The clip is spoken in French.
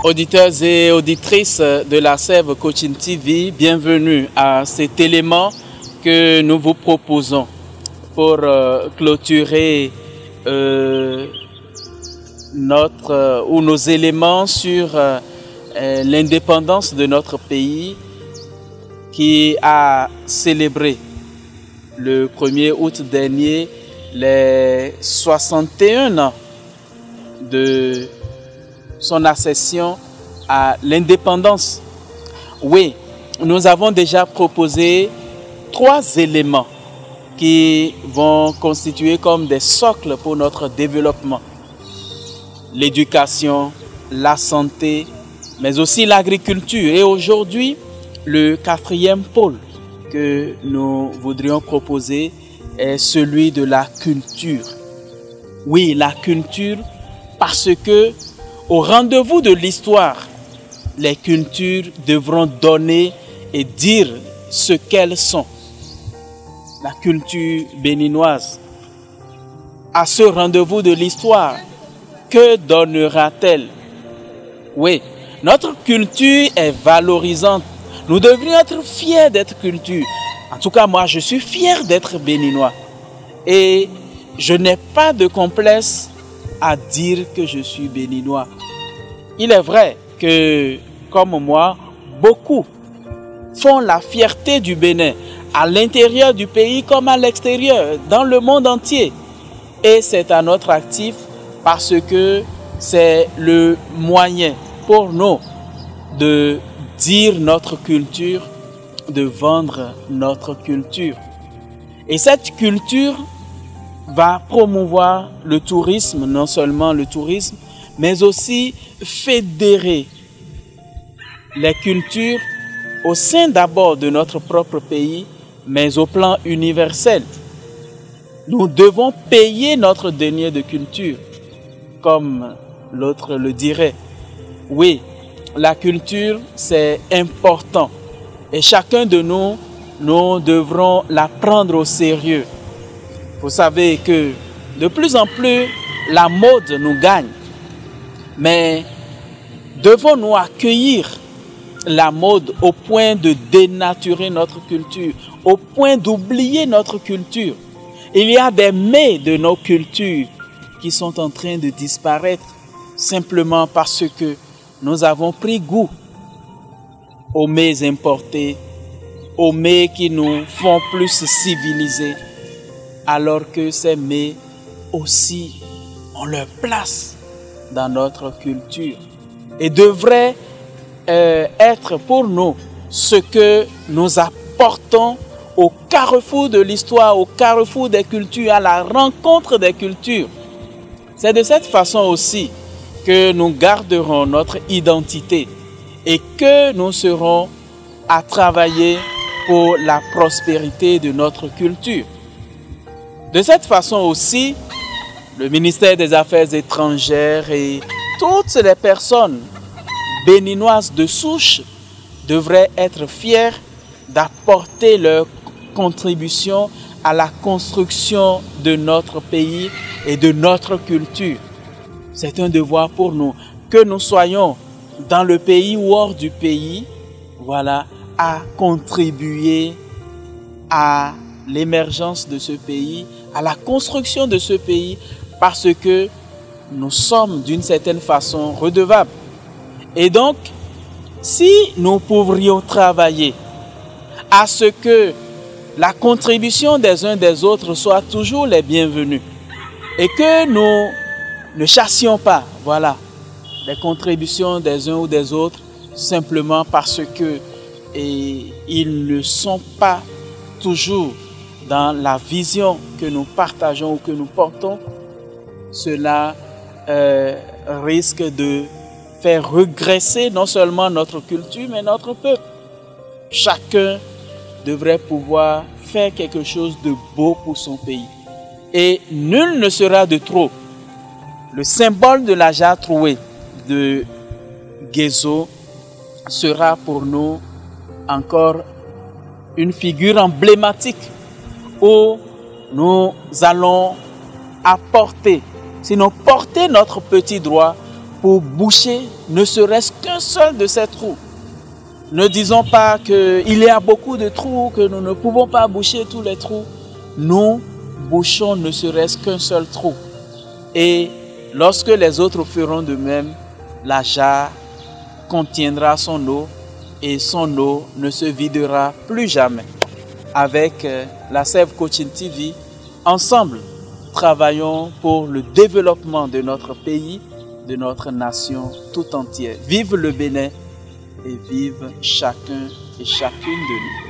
Auditeurs et auditrices de la Sève Coaching TV, bienvenue à cet élément que nous vous proposons pour clôturer nos éléments sur l'indépendance de notre pays qui a célébré le 1er août dernier les 61 ans de son accession à l'indépendance. Oui, nous avons déjà proposé 3 éléments qui vont constituer comme des socles pour notre développement. L'éducation, la santé, mais aussi l'agriculture. Et aujourd'hui, le 4e pôle que nous voudrions proposer est celui de la culture. Oui, la culture, parce que au rendez-vous de l'histoire, les cultures devront donner et dire ce qu'elles sont. La culture béninoise, à ce rendez-vous de l'histoire, que donnera-t-elle? Oui, notre culture est valorisante. Nous devrions être fiers d'être culture. En tout cas, moi, je suis fier d'être béninois. Et je n'ai pas de complexe à dire que je suis béninois. Il est vrai que, comme moi, beaucoup font la fierté du Bénin, à l'intérieur du pays comme à l'extérieur, dans le monde entier. Et c'est à notre actif parce que c'est le moyen pour nous de dire notre culture, de vendre notre culture. Et cette culture va promouvoir le tourisme, non seulement le tourisme, mais aussi fédérer les cultures au sein d'abord de notre propre pays, mais au plan universel. Nous devons payer notre denier de culture, comme l'autre le dirait. Oui, la culture, c'est important. Et chacun de nous, nous devrons la prendre au sérieux. Vous savez que de plus en plus, la mode nous gagne. Mais devons-nous accueillir la mode au point de dénaturer notre culture, au point d'oublier notre culture? Il y a des mets de nos cultures qui sont en train de disparaître simplement parce que nous avons pris goût aux mets importés, aux mets qui nous font plus civiliser, alors que ces mets aussi ont leur place dans notre culture et devraient être pour nous ce que nous apportons au carrefour de l'histoire, au carrefour des cultures, à la rencontre des cultures. C'est de cette façon aussi que nous garderons notre identité et que nous serons à travailler pour la prospérité de notre culture. De cette façon aussi, le ministère des Affaires étrangères et toutes les personnes béninoises de souche devraient être fiers d'apporter leur contribution à la construction de notre pays et de notre culture. C'est un devoir pour nous, que nous soyons dans le pays ou hors du pays, voilà, à contribuer à l'émergence de ce pays, à la construction de ce pays, parce que nous sommes d'une certaine façon redevables. Et donc, si nous pourrions travailler à ce que la contribution des uns des autres soit toujours les bienvenus et que nous ne chassions pas, voilà, les contributions des uns ou des autres simplement parce que ils ne sont pas toujours dans la vision que nous partageons ou que nous portons, cela risque de faire regresser non seulement notre culture, mais notre peuple. Chacun devrait pouvoir faire quelque chose de beau pour son pays. Et nul ne sera de trop. Le symbole de la jarre trouée de Guézo sera pour nous encore une figure emblématique où nous allons apporter, sinon porter notre petit doigt pour boucher ne serait-ce qu'un seul de ces trous. Ne disons pas qu'il y a beaucoup de trous, que nous ne pouvons pas boucher tous les trous. Nous bouchons ne serait-ce qu'un seul trou. Et lorsque les autres feront de même, la jarre contiendra son eau et son eau ne se videra plus jamais. Avec la Sève Coaching TV, ensemble, travaillons pour le développement de notre pays, de notre nation tout entière. Vive le Bénin et vive chacun et chacune de nous.